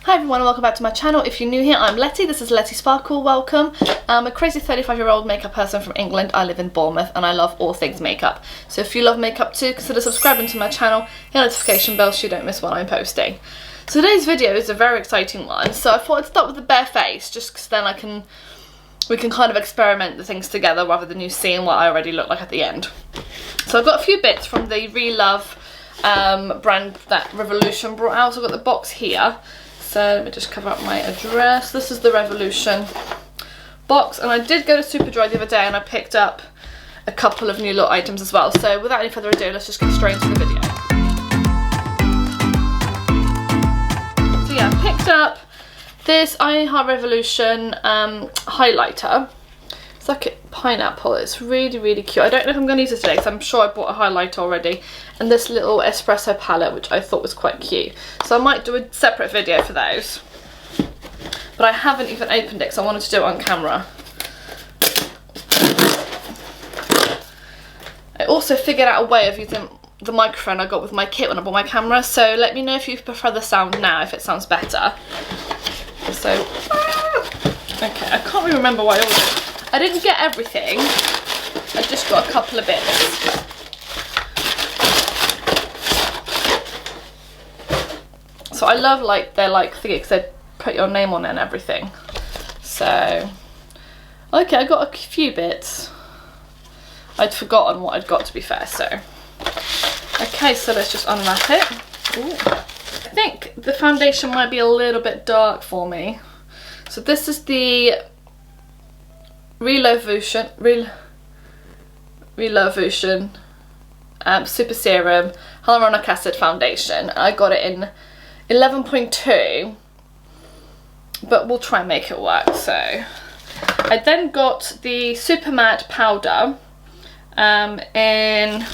Hi everyone and welcome back to my channel. If you're new here, I'm Letty. This is Letty Sparkle. Welcome. I'm a crazy 35-year-old makeup person from England. I live in Bournemouth and I love all things makeup. So if you love makeup too, consider subscribing to my channel, hit the notification bell so you don't miss what I'm posting. So today's video is a very exciting one. So I thought I'd start with the bare face, just because then we can kind of experiment the things together rather than you seeing what I already look like at the end. So I've got a few bits from the ReLove brand that Revolution brought out. So I've got the box here. So let me just cover up my address. This is the Revolution box, and I did go to Superdry the other day and I picked up a couple of new little items as well. So without any further ado, let's just get straight into the video. So yeah, I picked up this I Heart Revolution highlighter. It's like a pineapple. It's really cute. I don't know if I'm going to use it today because I'm sure I bought a highlighter already. And this little espresso palette, which I thought was quite cute. So I might do a separate video for those. But I haven't even opened it because I wanted to do it on camera. I also figured out a way of using the microphone I got with my kit when I bought my camera. So let me know if you prefer the sound now, if it sounds better. So, okay, I can't really remember what I ordered. I didn't get everything, I just got a couple of bits. So I love they're like thingy because they put your name on it and everything. So, okay, I got a few bits. I'd forgotten what I'd got, to be fair, so. Okay, so let's just unwrap it. Ooh. I think the foundation might be a little bit dark for me. So this is the ReLove Super Serum Hyaluronic Acid Foundation. I got it in 11.2, but we'll try and make it work. So I then got the Super Matte Powder in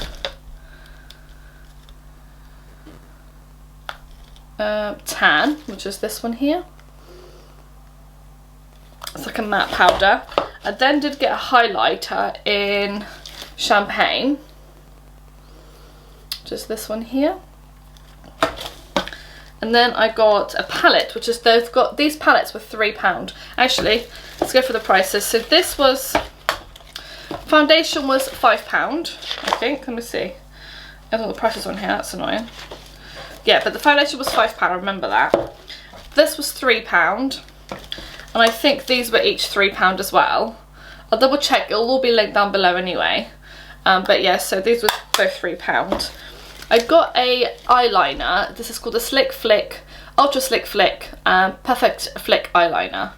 tan, which is this one here. It's like a matte powder. I then did get a highlighter in Champagne, just this one here. And then I got a palette, which is these palettes were £3. Actually, let's go for the prices. So this was, foundation was £5, I think. Let me see. I don't know the prices on here, that's annoying. Yeah, but the foundation was £5, remember that. This was £3. And I think these were each £3 as well. I'll double check, it'll all be linked down below anyway. But yeah, so these were both £3. I got a eyeliner. This is called the Ultra Slick Flick Perfect Flick Eyeliner.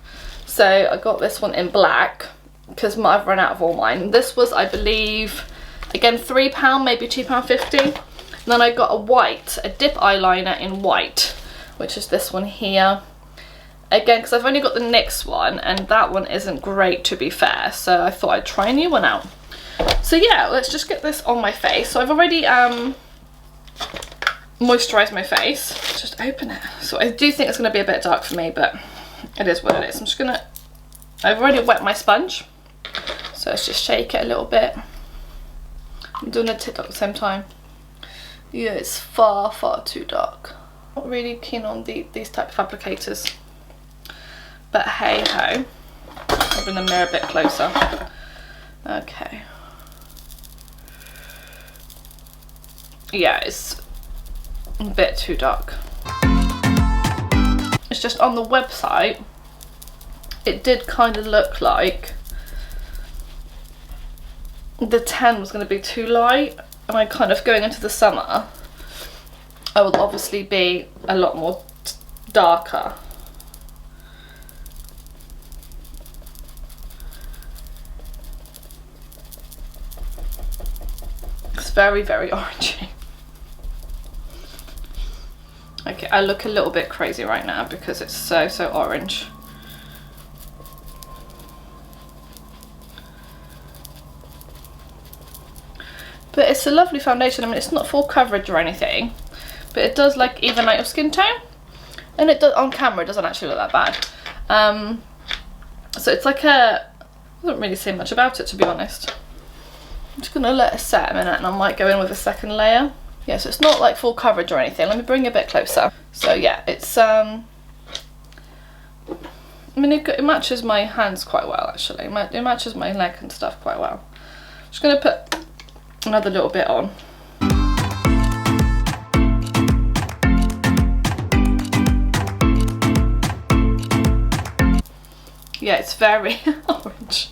So I got this one in black because I've run out of all mine. This was, I believe, again £3, maybe £2.50. And then I got a dip eyeliner in white, which is this one here. Again, because I've only got the NYX one, and that one isn't great, to be fair, so I thought I'd try a new one out. So yeah, let's just get this on my face. So I've already moisturised my face. Let's just open it. So I do think it's going to be a bit dark for me, but it is what it is. I've already wet my sponge, so let's just shake it a little bit. I'm doing a TikTok at the same time. Yeah, it's far too dark. Not really keen on these type of applicators. But hey ho, I'll bring the mirror a bit closer. Okay. Yeah, it's a bit too dark. It's just on the website, it did kind of look like the 10 was going to be too light, and I kind of, going into the summer, I will obviously be a lot more darker. It's very orangey. Okay, I look a little bit crazy right now because it's so orange. But it's a lovely foundation. I mean, it's not full coverage or anything, but it does like even out your skin tone, and it does on camera. It doesn't actually look that bad. So it's like I don't really say much about it, to be honest. I'm just gonna let it set a minute and I might go in with a second layer. Yeah, so it's not like full coverage or anything. Let me bring it a bit closer. So yeah, it's I mean, it matches my hands quite well, actually. It matches my leg and stuff quite well. Just going to put another little bit on. Yeah, it's very orange.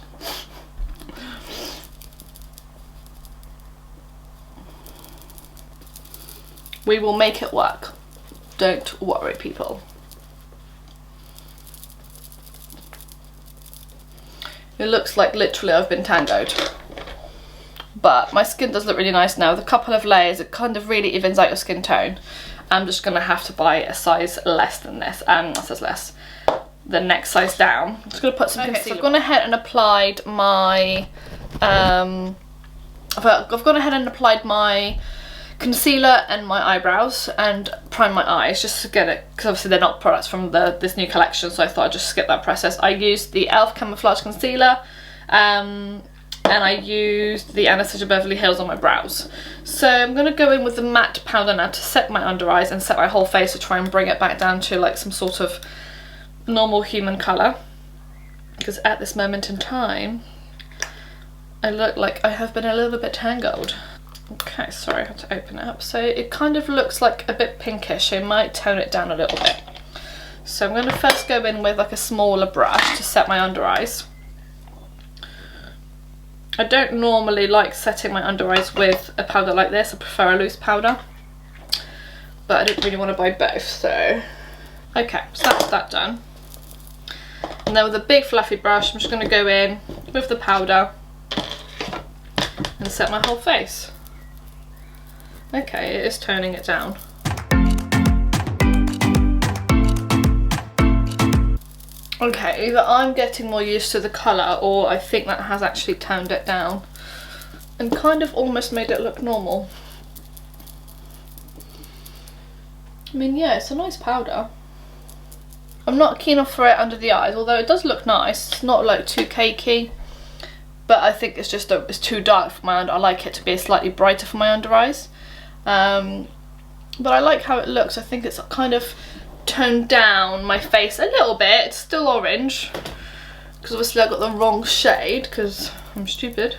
We will make it work. Don't worry, people. It looks like literally I've been tangoed. But my skin does look really nice now. With a couple of layers, it kind of really evens out your skin tone. I'm just going to have to buy a size less than this. Not size less. The next size down. I'm just going to put some concealer. So I've gone ahead and applied my... I've gone ahead and applied my concealer and my eyebrows and prime my eyes just to get it, because obviously they're not products from this new collection, so I thought I'd just skip that process. I used the e.l.f. Camouflage Concealer and I used the Anastasia Beverly Hills on my brows. So I'm going to go in with the matte powder now to set my under eyes and set my whole face to try and bring it back down to like some sort of normal human colour, because at this moment in time I look like I have been a little bit tangled. Okay, sorry, I have to open it up. So it kind of looks like a bit pinkish, so I might tone it down a little bit. So I'm going to first go in with like a smaller brush to set my under eyes. I don't normally like setting my under eyes with a powder like this, I prefer a loose powder. But I didn't really want to buy both, so... Okay, so that's that done. And then with a big fluffy brush, I'm just going to go in with the powder and set my whole face. Okay, it is toning it down. Okay, either I'm getting more used to the colour or I think that has actually toned it down and kind of almost made it look normal. I mean, yeah, it's a nice powder. I'm not keen for it under the eyes, although it does look nice. It's not like too cakey, but I think it's just it's too dark for my under. I like it to be slightly brighter for my under eyes. But I like how it looks. I think it's kind of toned down my face a little bit. It's still orange because obviously I got the wrong shade because I'm stupid,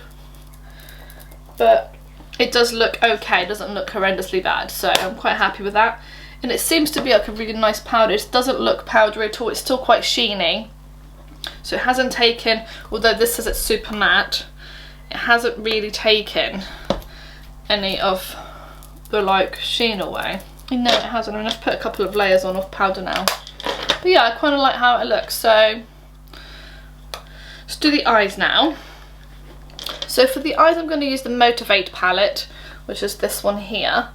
but it does look okay. It doesn't look horrendously bad, so I'm quite happy with that. And it seems to be like a really nice powder. It doesn't look powdery at all. It's still quite sheeny, so it hasn't taken, although this says it's super matte, it hasn't really taken any of the like sheen away. No, it hasn't. I'm going to have to put a couple of layers on of powder now. But yeah, I kind of like how it looks. So let's do the eyes now. So for the eyes, I'm going to use the Motivate palette, which is this one here.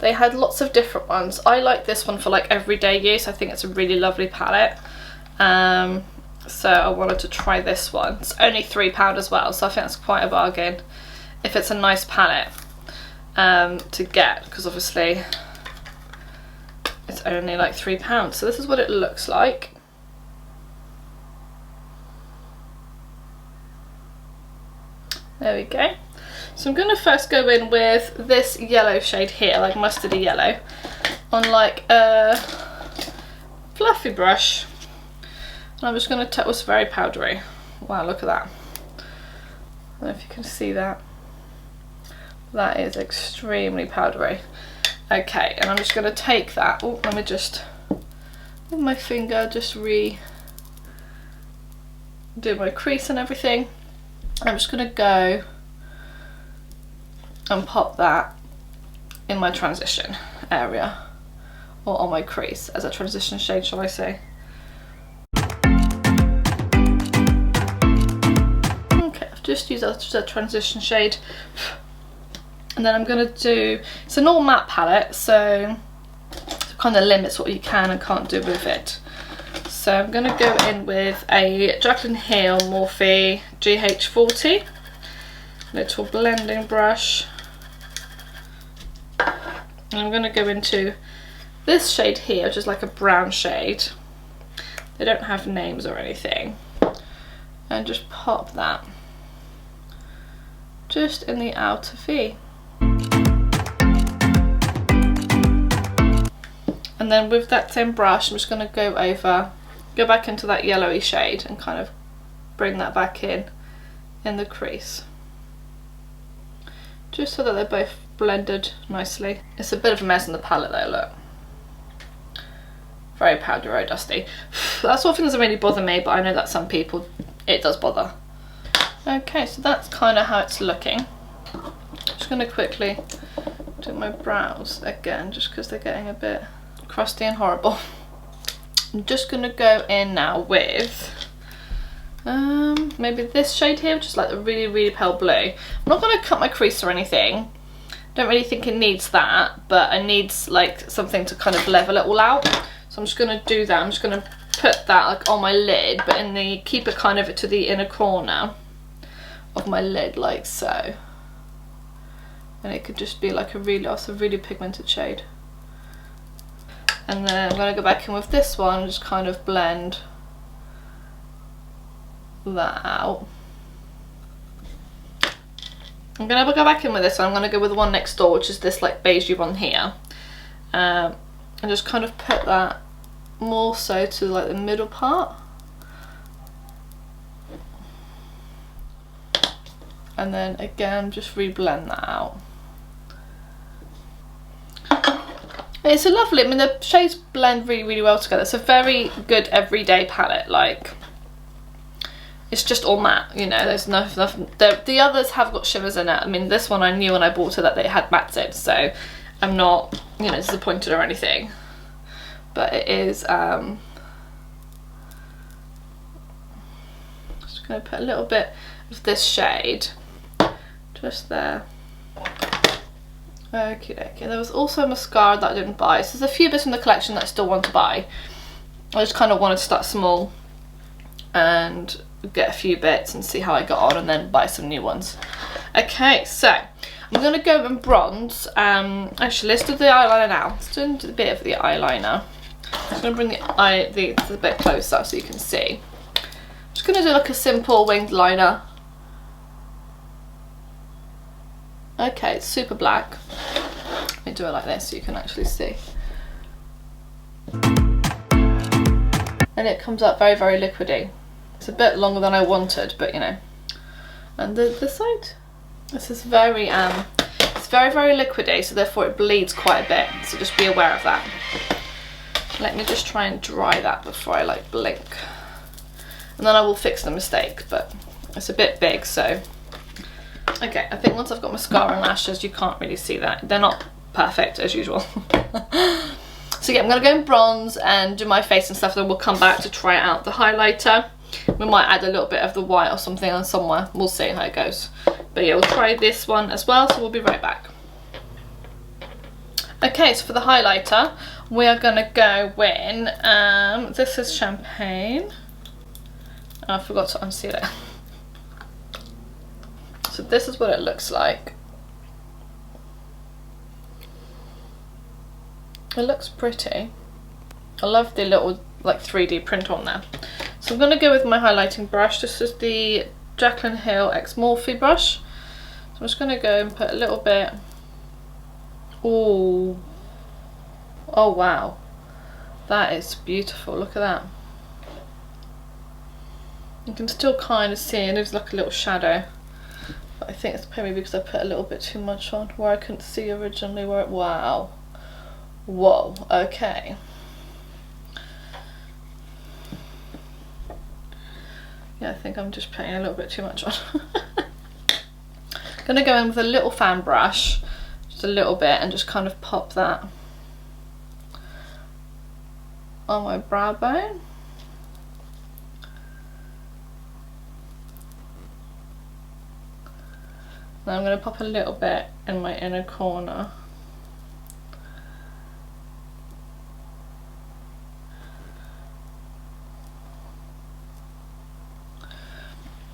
They had lots of different ones. I like this one for like everyday use. I think it's a really lovely palette. So I wanted to try this one. It's only £3 as well, so I think that's quite a bargain if it's a nice palette to get, because obviously it's only like £3. So this is what it looks like. There we go. So I'm going to first go in with this yellow shade here, like mustardy yellow, on like a fluffy brush. And I'm just going to tap, it's very powdery. Wow, look at that. I don't know if you can see that. That is extremely powdery. Okay, and I'm just going to take that. Oh, let me just, with my finger, just do my crease and everything. I'm just going to go and pop that in my transition area, or on my crease as a transition shade, shall I say. Okay, I've just used that as a transition shade. And then I'm going to do, it's an all matte palette, so it kind of limits what you can and can't do with it. So I'm going to go in with a Jaclyn Hill Morphe GH40 little blending brush. And I'm going to go into this shade here, which is like a brown shade. They don't have names or anything. And just pop that just in the outer V. And then with that same brush, I'm just going to go over go back into that yellowy shade and kind of bring that back in the crease. Just so that they're both blended nicely. It's a bit of a mess in the palette though, look. Very powdery, very dusty. That sort of thing doesn't really bother me, but I know that some people it does bother. Okay, so that's kind of how it's looking. Just going to quickly do my brows again, just because they're getting a bit crusty and horrible. I'm just going to go in now with maybe this shade here, which is like the really, really pale blue. I'm not going to cut my crease or anything. Don't really think it needs that, but it needs like something to kind of level it all out. So I'm just going to do that. I'm just going to put that like on my lid, but in the keep it kind of to the inner corner of my lid, like so. And it could just be like a really pigmented shade. And then I'm going to go back in with this one and just kind of blend that out. I'm going to go back in with this one. I'm going to go with the one next door, which is this like beigey one here. And just kind of put that more so to like the middle part. And then again, just reblend that out. It's a lovely, I mean the shades blend really, really well together. It's a very good everyday palette, like it's just all matte, you know, there's nothing, the others have got shimmers in it. I mean this one I knew when I bought it that they had mattes in, so I'm not, you know, disappointed or anything. But it is, just going to put a little bit of this shade just there. Okay, okay. There was also mascara that I didn't buy. So there's a few bits in the collection that I still want to buy. I just kind of wanted to start small and get a few bits and see how I got on and then buy some new ones. Okay, so I'm going to go in bronze. Actually, let's do the eyeliner now. Let's do a bit of the eyeliner. I'm going to bring the bit closer so you can see. I'm just going to do like a simple winged liner. Okay, it's super black. Let me do it like this so you can actually see. And it comes up very, very liquidy. It's a bit longer than I wanted, but you know. And this side, this is very, it's very, very liquidy, so therefore it bleeds quite a bit. So just be aware of that. Let me just try and dry that before I like blink. And then I will fix the mistake, but it's a bit big, so. Okay, I think once I've got mascara and lashes, you can't really see that. They're not perfect as usual. So yeah, I'm gonna go in bronze and do my face and stuff, then we'll come back to try out the highlighter. We might add a little bit of the white or something on somewhere. We'll see how it goes. But yeah, we'll try this one as well, so we'll be right back. Okay, so for the highlighter, we are gonna go in, this is Champagne. Oh, I forgot to unseal it. So this is what it looks like. It looks pretty. I love the little like 3D print on there. So I'm going to go with my highlighting brush. This is the Jaclyn Hill X Morphe brush. So I'm just going to go and put a little bit. Oh, oh wow, that is beautiful. Look at that. You can still kind of see it. There's like a little shadow. But I think it's probably because I put a little bit too much on where I couldn't see originally where it, wow. Whoa, okay. Yeah, I think I'm just putting a little bit too much on. Gonna go in with a little fan brush, just a little bit, and just kind of pop that on my brow bone. Now I'm going to pop a little bit in my inner corner.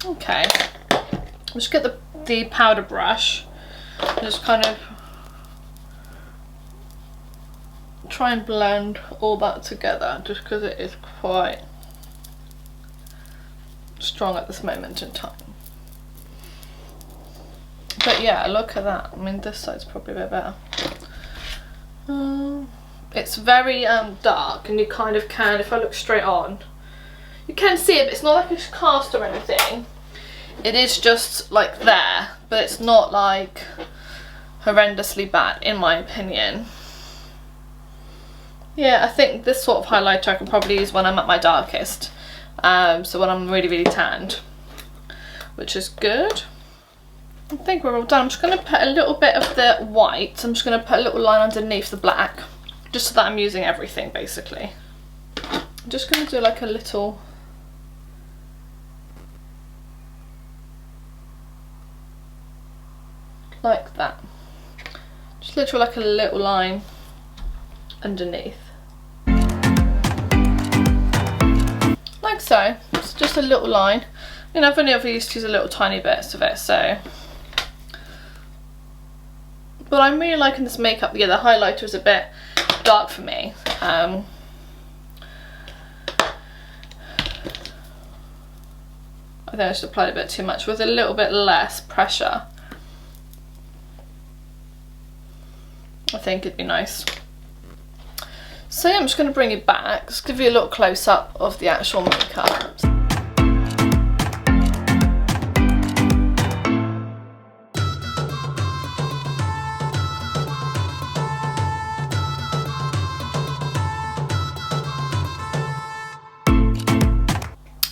Okay, just get the powder brush and just kind of try and blend all that together, just because it is quite strong at this moment in time. But yeah, look at that. I mean, this side's probably a bit better. It's very dark, and you kind of can, if I look straight on, You can see it, but it's not like a cast or anything. It is just like there, but it's not like horrendously bad in my opinion. Yeah, I think this sort of highlighter I can probably use when I'm at my darkest. So when I'm really, really tanned, which is good. I think we're all done. I'm just going to put a little bit of the white. I'm just going to put a little line underneath the black, just so that I'm using everything basically. I'm just going to do like a little, like that. Just literally like a little line underneath. Like so. It's just a little line. You know, I've only ever used to use a little tiny bits of it, so. But I'm really liking this makeup. Yeah, the highlighter is a bit dark for me. I think I should apply a bit too much with a little bit less pressure. I think it'd be nice. So yeah, I'm just going to bring it back, just give you a little close-up of the actual makeup.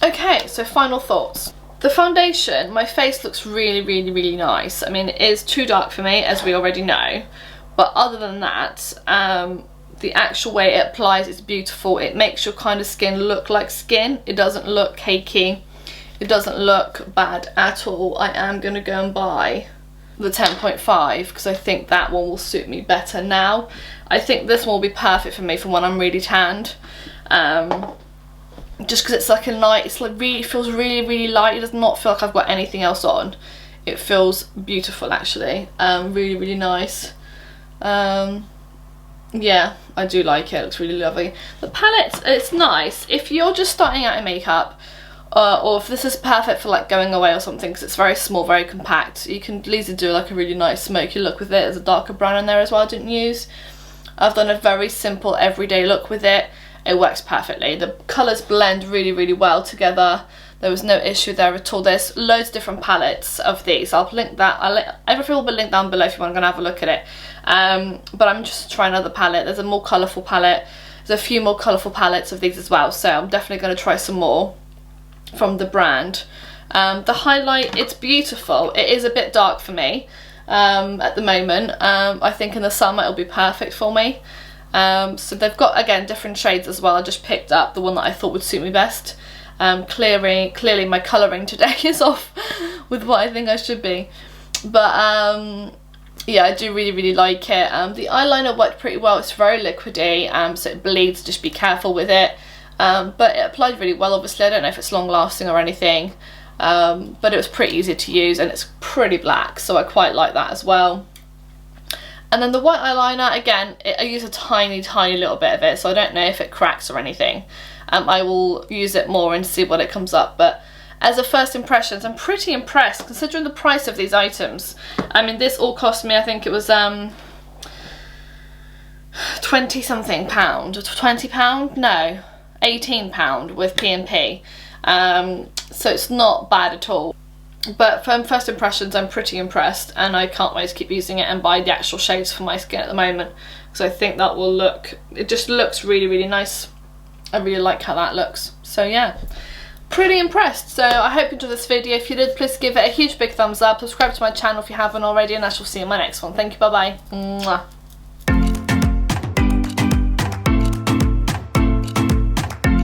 Okay, so final thoughts. The foundation, my face looks really, really, really nice. I mean, it is too dark for me, as we already know. But other than that, the actual way it applies is beautiful. It makes your kind of skin look like skin. It doesn't look cakey. It doesn't look bad at all. I am going to go and buy the 10.5 because I think that one will suit me better now. I think this one will be perfect for me for when I'm really tanned. Just because it's like a light, it's like really, it feels really, really light. It does not feel like I've got anything else on. It feels beautiful actually. Really, really nice. Yeah, I do like it. It looks really lovely. The palette, it's nice if you're just starting out in makeup, or if this is perfect for like going away or something, because it's very small, very compact. You can easily do like a really nice smoky look with it. There's a darker brown in there as well I didn't use. I've done a very simple everyday look with it. It works perfectly. The colours blend really, really well together. There was no issue there at all. There's loads of different palettes of these. I'll link that. Everything will be linked down below if you want to go and have a look at it. But I'm just trying another palette. There's a more colourful palette. There's a few more colourful palettes of these as well. So I'm definitely going to try some more from the brand. The highlight, it's beautiful. It is a bit dark for me at the moment. I think in the summer it'll be perfect for me. So they've got, again, different shades as well. I just picked up the one that I thought would suit me best. Clearly my colouring today is off with what I think I should be. But yeah, I do really, really like it. The eyeliner worked pretty well. It's very liquidy, so it bleeds. Just be careful with it. But it applied really well, obviously. I don't know if it's long lasting or anything. But it was pretty easy to use and it's pretty black, so I quite like that as well. And then the white eyeliner, again, I use a tiny, tiny little bit of it, so I don't know if it cracks or anything. I will use it more and see what it comes up, but as a first impressions, I'm pretty impressed considering the price of these items. I mean, this all cost me, I think it was 20 something pound, £20? No, £18 with P&P. So it's not bad at all. But from first impressions, I'm pretty impressed, and I can't wait to keep using it and buy the actual shades for my skin at the moment, because I think that will look, it just looks really, really nice. I really like how that looks. So yeah, pretty impressed. So I hope you enjoyed this video. If you did, please give it a huge big thumbs up, subscribe to my channel if you haven't already, and I shall see you in my next one. Thank you, bye bye. Mwah.